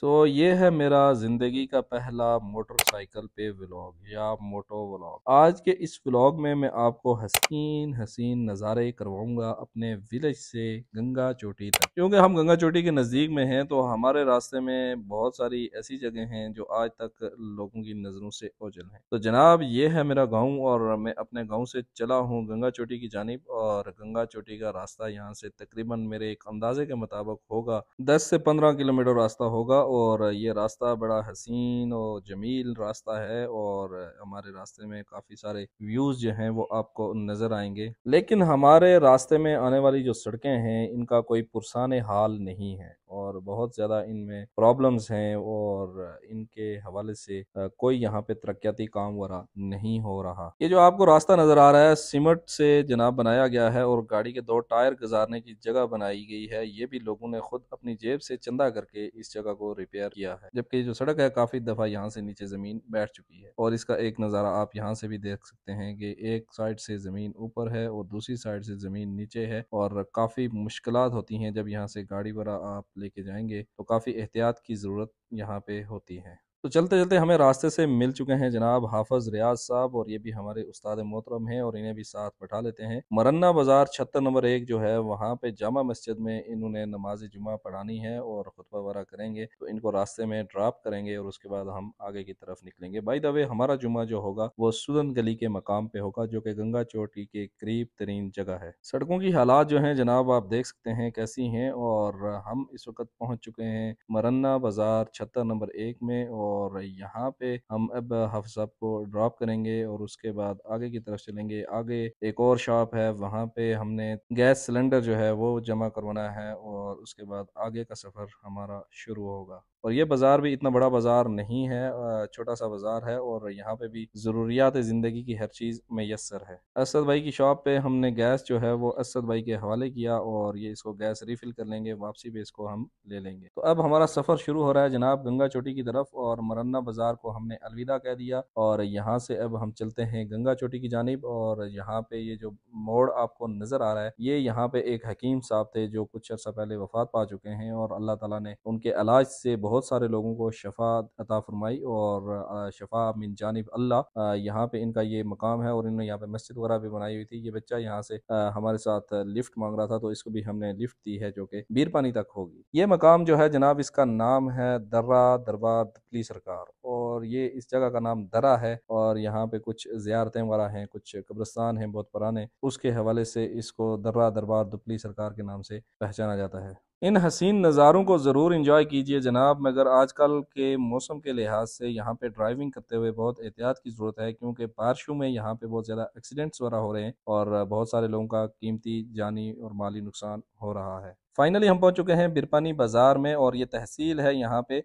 ये है मेरा ज़िंदगी का पहला मोटरसाइकिल पे व्लॉग या मोटो व्लॉग। आज के इस व्लॉग में मैं आपको हसीन हसीन नज़ारे करवाऊंगा अपने विलेज से गंगा चोटी तक। क्योंकि हम गंगा चोटी के नज़दीक में हैं तो हमारे रास्ते में बहुत सारी ऐसी जगह हैं जो आज तक लोगों की नज़रों से ओझल हैं। तो जनाब, ये है मेरा गाँव और मैं अपने गाँव से चला हूँ गंगा चोटी की जानिब। और गंगा चोटी का रास्ता यहाँ से तकरीबन मेरे एक अंदाजे के मुताबिक होगा 10 से 15 किलोमीटर रास्ता होगा। और ये रास्ता बड़ा हसीन और जमील रास्ता है और हमारे रास्ते में काफ़ी सारे व्यूज़ जो हैं वो आपको नज़र आएंगे। लेकिन हमारे रास्ते में आने वाली जो सड़कें हैं इनका कोई पुरसान हाल नहीं है और बहुत ज़्यादा इनमें प्रॉब्लम्स हैं और इनके हवाले से कोई यहाँ पे तरक्याती काम वगैरह नहीं हो रहा। ये जो आपको रास्ता नज़र आ रहा है सीमेंट से जनाब बनाया गया है और गाड़ी के 2 टायर गुजारने की जगह बनाई गई है। ये भी लोगों ने खुद अपनी जेब से चंदा करके इस जगह को रिपेयर किया है। जबकि जो सड़क है काफ़ी दफ़ा यहाँ से नीचे ज़मीन बैठ चुकी है और इसका एक नज़ारा आप यहाँ से भी देख सकते हैं कि एक साइड से ज़मीन ऊपर है और दूसरी साइड से ज़मीन नीचे है और काफ़ी मुश्किलात होती हैं जब यहाँ से गाड़ी वगैरह आप लेके जाएंगे तो काफ़ी एहतियात की ज़रूरत यहाँ पे होती है। तो चलते चलते हमें रास्ते से मिल चुके हैं जनाब हाफिज रियाज साहब और ये भी हमारे उस्ताद मोहतरम हैं और इन्हें भी साथ बैठा लेते हैं। मरन्ना बाजार 76 नंबर 1 जो है वहाँ पे जामा मस्जिद में इन्होंने नमाज जुमा पढ़ानी है और खुतबा वगैरह करेंगे तो इनको रास्ते में ड्रॉप करेंगे और उसके बाद हम आगे की तरफ निकलेंगे। बाय द वे हमारा जुमा जो होगा वो सुदन गली के मकाम पे होगा जो कि गंगा चोटी के करीब तरीन जगह है। सड़कों की हालात जो हैं जनाब आप देख सकते हैं कैसी हैं और हम इस वक्त पहुंच चुके हैं मरन्ना बाजार 76 नंबर 1 में और यहाँ पे हम अब हाफिज साहब को ड्रॉप करेंगे और उसके बाद आगे की तरफ चलेंगे। आगे एक और शॉप है वहाँ पे हमने गैस सिलेंडर जो है वो जमा करवाना है और उसके बाद आगे का सफ़र हमारा शुरू होगा। और ये बाज़ार भी इतना बड़ा बाज़ार नहीं है, छोटा सा बाज़ार है और यहाँ पे भी ज़रूरियात ज़िंदगी की हर चीज़ मैसर है। असद भाई की शॉप पे हमने गैस जो है वो असद भाई के हवाले किया और ये इसको गैस रिफ़िल कर लेंगे, वापसी पे इसको हम ले लेंगे। तो अब हमारा सफ़र शुरू हो रहा है जनाब गंगा चोटी की तरफ और मरन्ना बाज़ार को हमने अलविदा कह दिया और यहाँ से अब हम चलते हैं गंगा चोटी की जानिब। और यहाँ पे ये जो मोड़ आपको नज़र आ रहा है ये यहाँ पे एक हकीम साहब थे जो कुछ अर्सा पहले वफात पा चुके हैं और अल्लाह ताला ने उनके इलाज से बहुत सारे लोगों को शफा अता फरमाई और शफा मिन जानिब अल्लाह यहाँ पे इनका ये मकाम है और इन्होंने यहाँ पे मस्जिद वगैरह भी बनाई हुई थी। ये बच्चा यहाँ से हमारे साथ लिफ्ट मांग रहा था तो इसको भी हमने लिफ्ट दी है जो कि बीर पानी तक होगी। ये मकाम जो है जनाब इसका नाम है दर्रा दरबार दपली सरकार और ये इस जगह का नाम दरा है और यहाँ पे कुछ ज़ियारतें वगैरह हैं, कुछ कब्रिस्तान हैं बहुत पुराने, उसके हवाले से इसको दर्रा दरबार दुपली सरकार के नाम से पहचाना जाता है। इन हसीन नज़ारों को ज़रूर इंजॉय कीजिए जनाब, मगर आजकल के मौसम के लिहाज से यहाँ पे ड्राइविंग करते हुए बहुत एहतियात की ज़रूरत है क्योंकि बारिशों में यहाँ पे बहुत ज़्यादा एक्सीडेंट्स वगैरह हो रहे हैं और बहुत सारे लोगों का कीमती जानी और माली नुकसान हो रहा है। फाइनली हम पहुंच चुके हैं बिरपानी बाजार में और ये तहसील है। यहाँ पे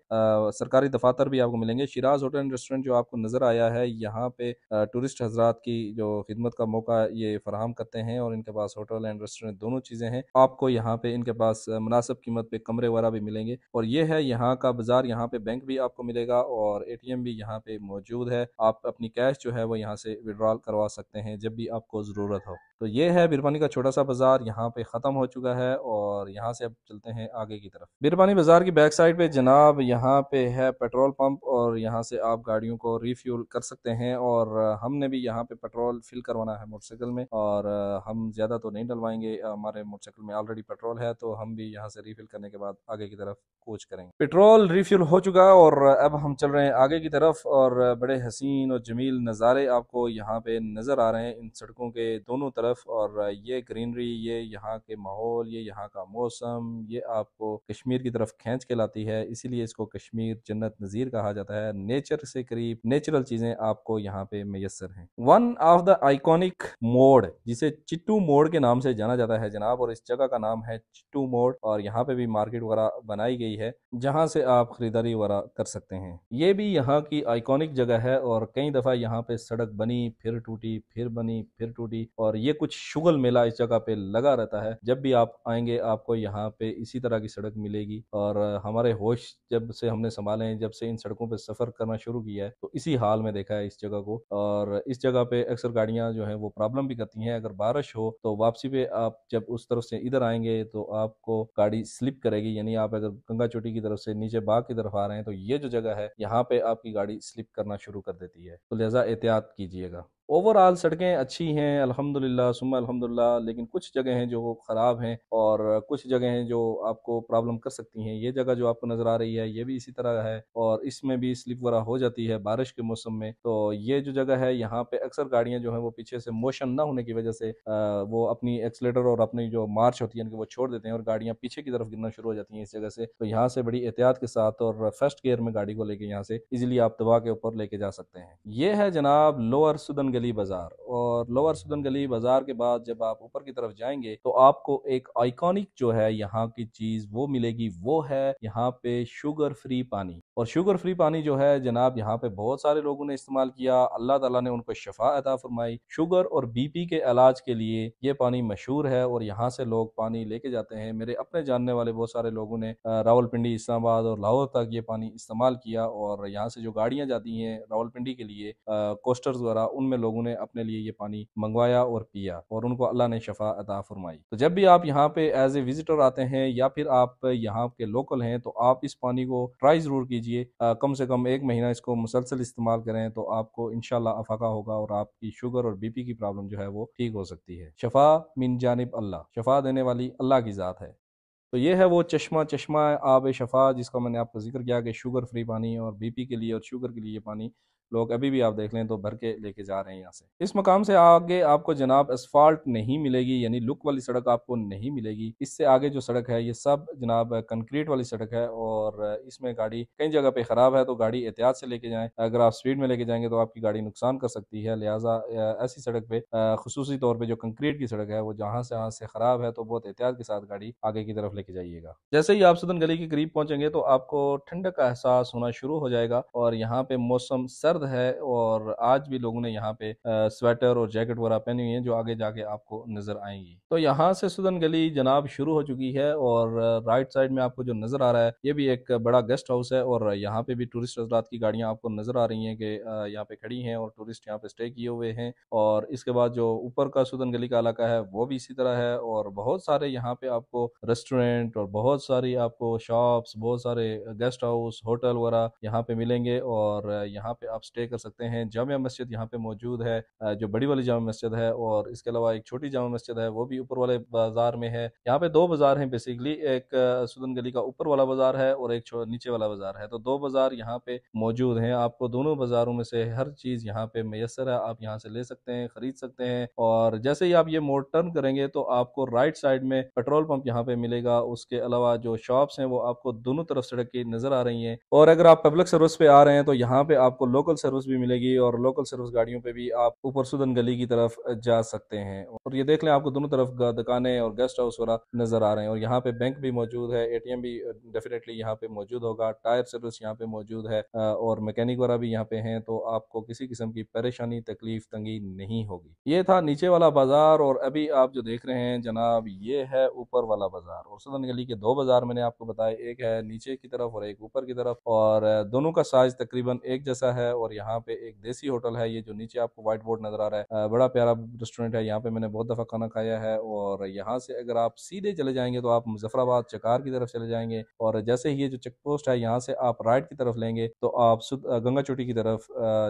सरकारी दफातर भी आपको मिलेंगे। शिराज होटल एंड रेस्टोरेंट जो आपको नज़र आया है यहाँ पे टूरिस्ट हजरात की जो खिदमत का मौका ये फराहम करते हैं और इनके पास होटल एंड रेस्टोरेंट दोनों चीज़ें हैं। आपको यहाँ पे इनके पास मुनासिब कीमत पे कमरे वगैरह भी मिलेंगे और ये है यहाँ का बाजार। यहाँ पे बैंक भी आपको मिलेगा और ATM भी यहाँ पे मौजूद है। आप अपनी कैश जो है वो यहाँ से विड्रॉल करवा सकते हैं जब भी आपको ज़रूरत हो। तो ये है बिरपानी का छोटा सा बाजार, यहाँ पे ख़त्म हो चुका है और यहाँ से अब चलते हैं आगे की तरफ। बिरपानी बाजार की बैक साइड पे जनाब यहाँ पे है पेट्रोल पंप और यहाँ से आप गाड़ियों को रिफ्यूल कर सकते हैं और हमने भी यहाँ पे पेट्रोल फिल करवाना है मोटरसाइकिल में और हम ज़्यादा तो नहीं डलवाएंगे, हमारे मोटरसाइकिल में ऑलरेडी पेट्रोल है तो हम भी यहाँ से रिफिल करने के बाद आगे की तरफ कूच करेंगे। पेट्रोल रिफ्यूल हो चुका है और अब हम चल रहे हैं आगे की तरफ और बड़े हसीन और जमील नज़ारे आपको यहाँ पे नज़र आ रहे हैं इन सड़कों के दोनों तरफ। और ये ग्रीनरी, ये यहाँ के माहौल, ये यहाँ का मौसम, ये आपको कश्मीर की तरफ खींच के लाती है, इसीलिए इसको कश्मीर जन्नत नज़ीर कहा जाता है। नेचर से करीब नेचुरल चीज़ें आपको यहाँ पे मैसर हैं। वन ऑफ द आइकॉनिक मोड़ जिसे चिट्टू मोड़ के नाम से जाना जाता है जनाब और इस जगह का नाम है चिट्टू मोड़ और यहाँ पे भी मार्केट वगैरह बनाई गई है जहाँ से आप खरीदारी वगैरह कर सकते हैं। ये भी यहाँ की आइकॉनिक जगह है और कई दफ़ा यहाँ पे सड़क बनी फिर टूटी फिर बनी फिर टूटी और ये कुछ शुगल मेला इस जगह पे लगा रहता है। जब भी आप आएंगे आपको यहाँ पे इसी तरह की सड़क मिलेगी। और हमारे होश जब से हमने संभाले हैं, जब से इन सड़कों पे सफर करना शुरू किया है, तो इसी हाल में देखा है इस जगह को। और इस जगह पे अक्सर गाड़ियां जो है वो प्रॉब्लम भी करती हैं। अगर बारिश हो तो वापसी पे आप जब उस तरफ से इधर आएंगे तो आपको गाड़ी स्लिप करेगी। यानी आप अगर गंगा चोटी की तरफ से नीचे बाग की तरफ आ रहे हैं तो ये जो जगह है यहाँ पे आपकी गाड़ी स्लिप करना शुरू कर देती है, तो लिहाजा एहतियात कीजिएगा। ओवरऑल सड़कें अच्छी हैं अल्हम्दुलिल्लाह सुम्मा अल्हम्दुलिल्लाह, लेकिन कुछ जगह हैं जो ख़राब हैं और कुछ जगह हैं जो आपको प्रॉब्लम कर सकती हैं। ये जगह जो आपको नज़र आ रही है ये भी इसी तरह है और इसमें भी स्लिप वगैरह हो जाती है बारिश के मौसम में। तो ये जो जगह है यहाँ पे अक्सर गाड़ियाँ जो हैं वो पीछे से मोशन ना होने की वजह से वो अपनी एक्सलेटर और अपनी जो मार्च होती है उनकी वो छोड़ देते हैं और गाड़ियाँ पीछे की तरफ गिरना शुरू हो जाती हैं इस जगह से। तो यहाँ से बड़ी एहतियात के साथ और फर्स्ट गियर में गाड़ी को लेके यहाँ से इजीली आप दबा के ऊपर लेके जा सकते हैं। ये है जनाब लोअर सुदन गली बाजार। और लोअर सुदन गली बाजार के बाद जब आप ऊपर की तरफ जाएंगे तो आपको एक आइकॉनिक जो है यहाँ की चीज वो मिलेगी, वो है यहाँ पे शुगर फ्री पानी। और शुगर फ्री पानी जो है जनाब यहाँ पे बहुत सारे लोगों ने इस्तेमाल किया, अल्लाह ताला ने उनको शफा अता फरमाई। शुगर और बीपी के इलाज के लिए ये पानी मशहूर है और यहाँ से लोग पानी लेके जाते हैं। मेरे अपने जानने वाले बहुत सारे लोगों ने रावलपिंडी, इस्लामाबाद और लाहौर तक ये पानी इस्तेमाल किया। और यहाँ से जो गाड़ियाँ जाती हैं रावलपिंडी के लिए कोस्टर्स वगैरह, उनमें लोगों ने अपने लिए ये पानी मंगवाया और पिया और उनको अल्लाह ने शफा अता फरमाई। तो जब भी आप यहाँ पे एज ए विजिटर आते हैं या फिर आप यहाँ के लोकल हैं तो आप इस पानी को ट्राई जरूर कीजिए। कम से कम 1 महीना इसको मुसलसल इस्तेमाल करें तो आपको इंशाल्लाह अफाका होगा और आपकी शुगर और बीपी की प्रॉब्लम जो है वो ठीक हो सकती है। शफा मिन जानिब अल्लाह, शफा देने वाली अल्लाह की ज़ात है। तो ये है वो चश्मा, चश्मा आब शफा जिसका मैंने आपको जिक्र किया कि शुगर फ्री पानी और बीपी के लिए और शुगर के लिए ये पानी लोग अभी भी आप देख लें तो भर के लेके जा रहे हैं यहाँ से। इस मकाम से आगे आपको जनाब असफाल्ट नहीं मिलेगी, यानी लुक वाली सड़क आपको नहीं मिलेगी। इससे आगे जो सड़क है ये सब जनाब कंक्रीट वाली सड़क है और इसमें गाड़ी कई जगह पे ख़राब है तो गाड़ी एहतियात से लेके जाएं। अगर आप स्पीड में लेके जाएंगे तो आपकी गाड़ी नुकसान कर सकती है। लिहाजा ऐसी सड़क पे खुसूसी तौर पर जो कंक्रीट की सड़क है वो जहाँ से ख़राब है तो बहुत एहतियात के साथ गाड़ी आगे की तरफ लेके जाइएगा। जैसे ही आप सुदन गली के करीब पहुंचेंगे तो आपको ठंडक का एहसास होना शुरू हो जाएगा और यहाँ पे मौसम सर्द है और आज भी लोगों ने यहाँ पे स्वेटर और जैकेट वगैरह पहनी हुई है जो आगे जाके आपको नजर आएंगी। तो यहाँ से सुदन गली जनाब शुरू हो चुकी है और राइट साइड में आपको जो नजर आ रहा है ये भी एक बड़ा गेस्ट हाउस है और यहाँ पे भी टूरिस्ट हजरात की गाड़ियाँ आपको नजर आ रही हैं कि यहाँ पे खड़ी हैं और टूरिस्ट यहाँ पे स्टे किए हुए हैं। और इसके बाद जो ऊपर का सुदन गली का इलाका है वो भी इसी तरह है और बहुत सारे यहाँ पे आपको रेस्टोरेंट और बहुत सारी आपको शॉप्स, बहुत सारे गेस्ट हाउस, होटल वगैरह यहाँ पे मिलेंगे और यहाँ पे आप स्टे कर सकते हैं। जामिया मस्जिद यहाँ पे मौजूद है, जो बड़ी वाली जामा मस्जिद है, और इसके अलावा एक छोटी जामा मस्जिद है वो भी ऊपर वाले बाजार में है। यहाँ पे दो बाजार हैं बेसिकली, एक सुदन गली का ऊपर वाला बाजार है और एक नीचे वाला बाजार है। तो दो बाजार यहाँ पे मौजूद हैं। आपको दोनों बाजारों में से हर चीज यहाँ पे मैसर है, आप यहाँ से ले सकते हैं, खरीद सकते हैं। और जैसे ही आप ये मोड़ टर्न करेंगे तो आपको राइट साइड में पेट्रोल पंप यहाँ पे मिलेगा। उसके अलावा जो शॉप्स हैं वो आपको दोनों तरफ सड़क की नजर आ रही हैं। और अगर आप पब्लिक सर्विस पे आ रहे हैं तो यहाँ पे आपको लोकल सर्विस भी मिलेगी और लोकल सर्विस गाड़ियों पे भी आप ऊपर सुदन गली की तरफ जा सकते हैं। और ये देख लें आपको दोनों तरफ दुकानें और गेस्ट हाउस वगैरह नजर आ रहे हैं और यहाँ पे बैंक भी मौजूद है, एटीएम भी डेफिनेटली यहाँ पे मौजूद होगा, टायर सर्विस यहाँ पे मौजूद है और मैकेनिक वगैरह भी यहाँ पे हैं। तो आपको किसी किस्म की परेशानी, तकलीफ, तंगी नहीं होगी। ये था नीचे वाला बाजार और अभी आप जो देख रहे हैं जनाब ये है ऊपर वाला बाजार। और सुदन गली के दो बाजार मैंने आपको बताया, एक है नीचे की तरफ और एक ऊपर की तरफ, और दोनों का साइज तकरीबन एक जैसा है। और यहाँ पे एक देसी होटल है, ये जो नीचे आपको व्हाइट बोर्ड नजर आ रहा है, बड़ा प्यारा रेस्टोरेंट है। यहाँ पे मैंने बहुत दफा खाना खाया है। और यहाँ से अगर आप सीधे चले जाएंगे तो आप मुजफ्फराबाद चकार की तरफ चले जाएंगे और जैसे ही ये जो चेक पोस्ट है यहाँ से आप राइट की तरफ लेंगे तो आप गंगा चोटी की तरफ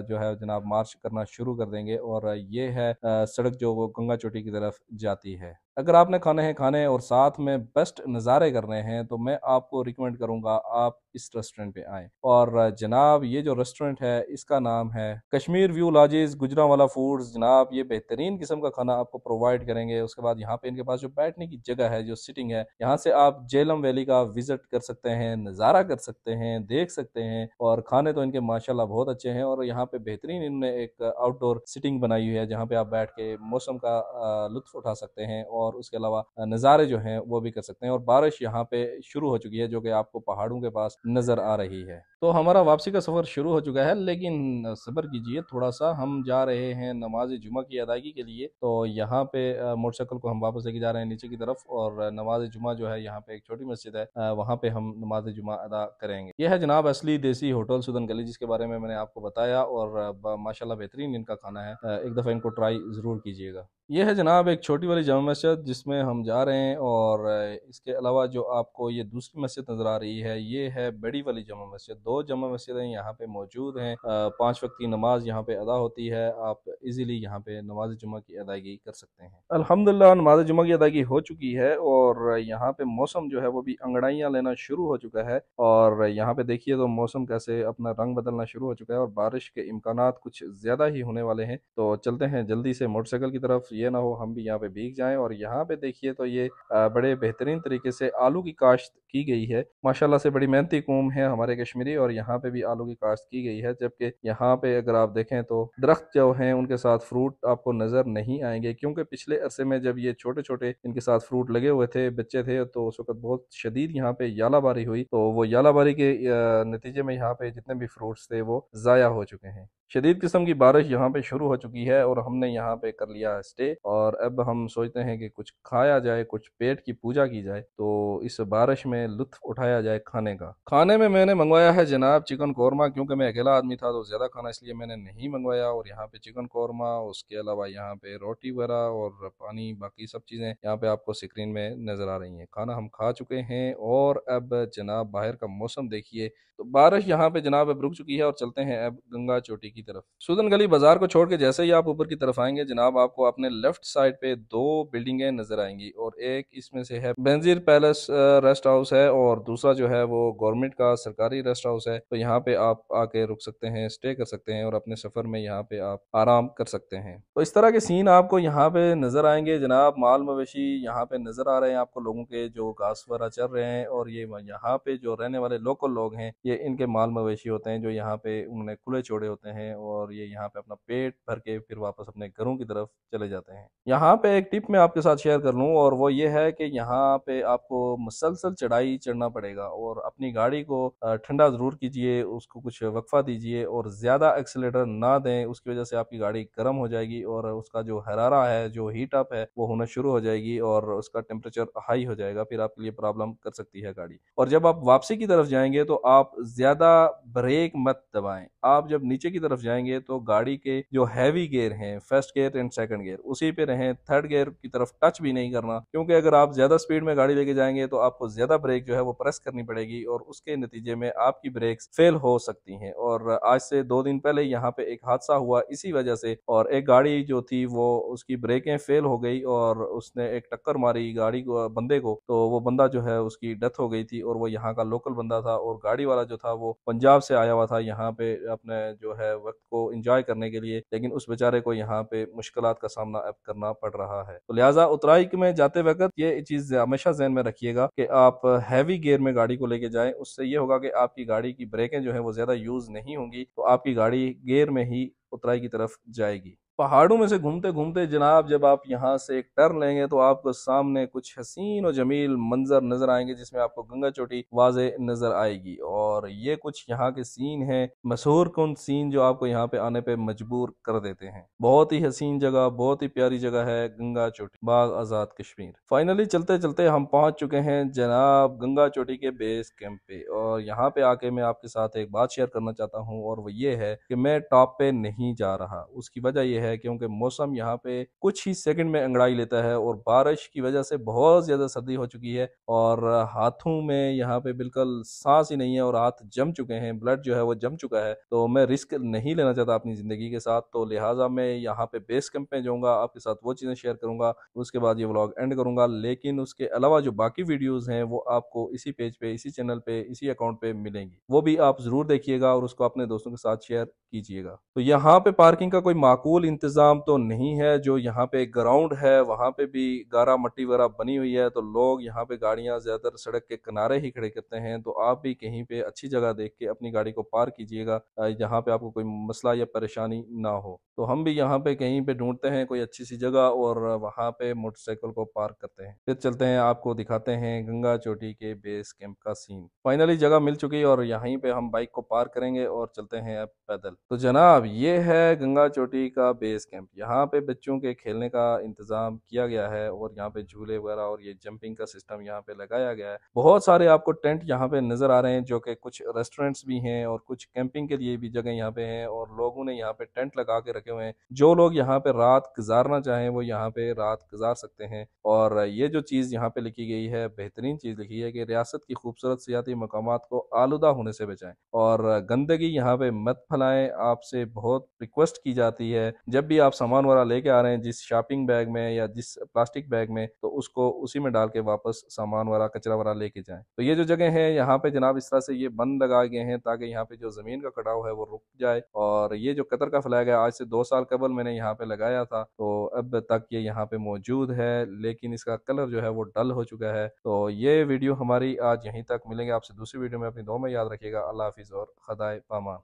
जो है जनाब मार्च करना शुरू कर देंगे और ये है सड़क जो वो गंगा चोटी की तरफ जाती है। अगर आपने खाने हैं खाने और साथ में बेस्ट नज़ारे करने हैं तो मैं आपको रिकमेंड करूंगा आप इस रेस्टोरेंट पे आएँ। और जनाब ये जो रेस्टोरेंट है इसका नाम है Kashmir view lodges Gujranwala foods. जनाब ये बेहतरीन किस्म का खाना आपको प्रोवाइड करेंगे। उसके बाद यहाँ पे इनके पास जो बैठने की जगह है, जो सिटिंग है, यहाँ से आप जेलम वैली का विजिट कर सकते हैं, नज़ारा कर सकते हैं, देख सकते हैं। और खाने तो इनके माशाल्लाह बहुत अच्छे हैं और यहाँ पे बेहतरीन इन्होंने एक आउटडोर सिटिंग बनाई हुई है जहाँ पे आप बैठ के मौसम का लुत्फ उठा सकते हैं और उसके अलावा नज़ारे जो हैं वो भी कर सकते हैं। और बारिश यहाँ पे शुरू हो चुकी है जो कि आपको पहाड़ों के पास नज़र आ रही है। तो हमारा वापसी का सफ़र शुरू हो चुका है, लेकिन लेकिन सब्र कीजिए थोड़ा सा, हम जा रहे हैं नमाज जुमा की अदायगी के लिए। तो यहाँ पे मोटरसाइकिल को हम वापस लेके जा रहे हैं नीचे की तरफ, और नमाज जुमा जो है यहाँ पे एक छोटी मस्जिद है, वहाँ पे हम नमाज जुमा अदा करेंगे। यह है जनाब असली देसी होटल सूदन गली, जिसके बारे में मैंने आपको बताया, और माशाल्लाह बेहतरीन इनका खाना है। एक दफ़ा इनको ट्राई ज़रूर कीजिएगा। यह है जनाब एक छोटी वाली जामा मस्जिद जिसमें हम जा रहे हैं, और इसके अलावा जो आपको ये दूसरी मस्जिद नज़र आ रही है ये है बड़ी वाली जामा मस्जिद। दो जामा मस्जिदें यहाँ पे मौजूद हैं। 5 वक्त की नमाज यहाँ पे अदा होती है। आप इजीली यहाँ पे नमाज जुमा की अदायगी कर सकते हैं। अल्हम्दुलिल्लाह नमाज जुमा की अदायगी हो चुकी है, और यहाँ पे मौसम जो है वो भी अंगड़ाइयाँ लेना शुरू हो चुका है। और यहाँ पे देखिए तो मौसम कैसे अपना रंग बदलना शुरू हो चुका है, और बारिश के इम्कानात कुछ ज़्यादा ही होने वाले हैं। तो चलते हैं जल्दी से मोटरसाइकिल की तरफ, ये ना हो हम भी यहाँ पे भीग जाएं। और यहाँ पे देखिए तो ये बड़े बेहतरीन तरीके से आलू की काश्त की गई है। माशाल्लाह से बड़ी मेहनती कौम है हमारे कश्मीरी, और यहाँ पे भी आलू की काश्त की गई है। जबकि यहाँ पे अगर आप देखें तो दरख्त जो हैं उनके साथ फ्रूट आपको नजर नहीं आएंगे, क्योंकि पिछले अरसे में जब ये छोटे छोटे इनके साथ फ्रूट लगे हुए थे, बच्चे थे, तो उस वक्त बहुत शदीद यहाँ पे यालाबारी हुई। तो वो यालाबारी के नतीजे में यहाँ पे जितने भी फ्रूट्स थे वो ज़ाया हो चुके हैं। शदीद किस्म की बारिश यहाँ पे शुरू हो चुकी है, और हमने यहाँ पे कर लिया स्टे, और अब हम सोचते हैं कि कुछ खाया जाए, कुछ पेट की पूजा की जाए, तो इस बारिश में लुत्फ उठाया जाए खाने का। खाने में मैंने मंगवाया है जनाब चिकन कौरमा, क्योंकि मैं अकेला आदमी था तो ज़्यादा खाना इसलिए मैंने नहीं मंगवाया। और यहाँ पे चिकन कौरमा, उसके अलावा यहाँ पे रोटी वगैरह और पानी, बाकी सब चीज़ें यहाँ पे आपको स्क्रीन में नज़र आ रही हैं। खाना हम खा चुके हैं, और अब जनाब बाहर का मौसम देखिए, तो बारिश यहाँ पे जनाब अब रुक चुकी है, और चलते हैं अब गंगा चोटी की तरफ। सूदन गली बाजार को छोड़ के जैसे ही आप ऊपर की तरफ आएंगे जनाब, आपको अपने लेफ्ट साइड पे दो बिल्डिंगें नजर आएंगी, और एक इसमें से है बेंजीर पैलेस रेस्ट हाउस है, और दूसरा जो है वो गवर्नमेंट का सरकारी रेस्ट हाउस है। तो यहाँ पे आप आके रुक सकते हैं, स्टे कर सकते हैं, और अपने सफर में यहाँ पे आप आराम कर सकते हैं। तो इस तरह के सीन आपको यहाँ पे नजर आएंगे जनाब। माल मवेशी यहाँ पे नजर आ रहे हैं आपको, लोगों के जो घास वगैरह चल रहे हैं, और ये यहाँ पे जो रहने वाले लोकल लोग हैं ये इनके माल मवेशी होते हैं, जो यहाँ पे उन्होंने खुले छोड़े होते हैं, और ये यहाँ पे अपना पेट भर के फिर वापस अपने घरों की तरफ चले जाते हैं। यहाँ पे एक टिप मैं आपके साथ शेयर कर लूँ, और वो ये है कि यहाँ पे आपको मुसलसल चढ़ाई चढ़ना पड़ेगा, और अपनी गाड़ी को ठंडा जरूर कीजिए, उसको कुछ वक्फा दीजिए, और ज्यादा एक्सीलेटर ना दें, उसकी वजह से आपकी गाड़ी गर्म हो जाएगी, और उसका जो हरारा है, जो हीट अप है, वो होना शुरू हो जाएगी, और उसका टेम्परेचर हाई हो जाएगा, फिर आपके लिए प्रॉब्लम कर सकती है गाड़ी। और जब आप वापसी की तरफ जाएंगे तो आप ज्यादा ब्रेक मत दबाएं। आप जब नीचे की तरफ जाएंगे तो गाड़ी के जो हैवी गियर हैं, first gear and second gear, उसी पे रहें, थर्ड गियर की तरफ टच भी नहीं करना, क्योंकि अगर आप ज्यादा स्पीड में गाड़ी लेके जाएंगे तो आपको ज्यादा ब्रेक जो है वो प्रेस करनी पड़ेगी, और उसके नतीजे में आपकी ब्रेक्स फेल हो सकती हैं। और आज से 2 दिन पहले यहाँ पे एक हादसा हुआ इसी वजह से, और एक गाड़ी जो थी वो उसकी ब्रेकें फेल हो गई, और उसने एक टक्कर मारी गाड़ी को, बंदे को, तो वो बंदा जो है उसकी डेथ हो गई थी, और वो यहाँ का लोकल बंदा था, और गाड़ी वाला जो था वो पंजाब से आया हुआ था यहाँ पे अपने जो है वक्त को एंजॉय करने के लिए, लेकिन उस बेचारे को यहाँ पे मुश्किलात का सामना अब करना पड़ रहा है। तो लिहाजा उतराई में जाते वक्त ये चीज हमेशा ज़हन में रखिएगा कि आप हैवी गियर में गाड़ी को लेके जाएं। उससे ये होगा कि आपकी गाड़ी की ब्रेकें जो है वो ज्यादा यूज नहीं होंगी, तो आपकी गाड़ी गियर में ही उतराई की तरफ जाएगी। पहाड़ों में से घूमते घूमते जनाब जब आप यहाँ से एक टर्न लेंगे तो आपको सामने कुछ हसीन और जमील मंजर नजर आएंगे, जिसमें आपको गंगा चोटी वाजे नजर आएगी। और ये कुछ यहाँ के सीन हैं, मशहूर कुन सीन, जो आपको यहाँ पे आने पे मजबूर कर देते हैं। बहुत ही हसीन जगह, बहुत ही प्यारी जगह है गंगा चोटी, बाग आजाद कश्मीर। फाइनली चलते चलते हम पहुंच चुके हैं जनाब गंगा चोटी के बेस कैंप पे, और यहाँ पे आके मैं आपके साथ एक बात शेयर करना चाहता हूँ, और वो ये है कि मैं टॉप पे नहीं जा रहा। उसकी वजह यह है क्योंकि मौसम यहाँ पे कुछ ही सेकंड में अंगड़ाई लेता है, और बारिश की वजह से बहुत ज्यादा सर्दी हो चुकी है, और हाथों में यहाँ पे बिल्कुल सांस ही नहीं है, और हाथ जम चुके हैं, ब्लड जो है वो जम चुका है। तो मैं रिस्क नहीं लेना चाहता अपनी जिंदगी के साथ, तो लिहाजा मैं यहाँ पे बेस कैंप में जाऊंगा, आपके साथ वो चीजें शेयर करूंगा, उसके बाद ये व्लॉग एंड करूंगा। लेकिन उसके अलावा जो बाकी वीडियोज हैं वो आपको इसी पेज पे, इसी चैनल पे, इसी अकाउंट पे मिलेंगी, वो भी आप जरूर देखिएगा, और उसको अपने दोस्तों के साथ शेयर कीजिएगा। तो यहाँ पे पार्किंग का कोई माकूल इंतज़ाम तो नहीं है। जो यहाँ पे ग्राउंड है वहाँ पे भी गारा मट्टी वगैरह बनी हुई है, तो लोग यहाँ पे गाड़ियाँ ज़्यादातर सड़क के किनारे ही खड़े करते हैं। तो आप भी कहीं पे अच्छी जगह देख के अपनी गाड़ी को पार्क कीजिएगा, जहाँ पे आपको कोई मसला या परेशानी ना हो। तो हम भी यहाँ पे कहीं पे ढूंढते हैं कोई अच्छी सी जगह और वहाँ पे मोटरसाइकिल को पार्क करते हैं। फिर चलते हैं, आपको दिखाते हैं गंगा चोटी के बेस कैंप का सीन। फाइनली जगह मिल चुकी है और यहीं पे हम बाइक को पार्क करेंगे और चलते हैं अब पैदल। तो जनाब, ये है गंगा चोटी का बेस कैंप। यहाँ पे बच्चों के खेलने का इंतजाम किया गया है और यहाँ पे झूले वगैरह और ये जंपिंग का सिस्टम यहाँ पे लगाया गया है। बहुत सारे आपको टेंट यहाँ पे नजर आ रहे हैं, जो कि कुछ रेस्टोरेंट्स भी हैं और कुछ कैंपिंग के लिए भी जगह यहाँ पे हैं और लोगों ने यहाँ पे टेंट लगा के रखे हुए हैं। जो लोग यहाँ पे रात गुजारना चाहें वो यहाँ पे रात गुजार सकते हैं। और ये जो चीज़ यहाँ पे लिखी गई है, बेहतरीन चीज़ लिखी है कि रियासत की खूबसूरत सियाती मकामात को आलूदा होने से बचाएं और गंदगी यहाँ पे मत फैलाएं। आपसे बहुत रिक्वेस्ट की जाती है, जब भी आप सामान वगैरह लेके आ रहे हैं जिस शॉपिंग बैग में या जिस प्लास्टिक बैग में, तो उसको उसी में डाल के वापस सामान वगैरह कचरा वगैरह लेके जाएं। तो ये जो जगह है यहाँ पे जनाब, इस तरह से ये बंद लगाए गए हैं ताकि यहाँ पे जो जमीन का कटाव है वो रुक जाए। और ये जो कतर का फ्लैग है, आज से 2 साल कबल मैंने यहाँ पे लगाया था, तो अब तक ये यहाँ पे मौजूद है, लेकिन इसका कलर जो है वो डल हो चुका है। तो ये वीडियो हमारी आज यहीं तक। मिलेंगे आपसे दूसरी वीडियो में। अपनी दुआ में याद रखिएगा। अल्लाह हाफिज़ और खुदाए पामान।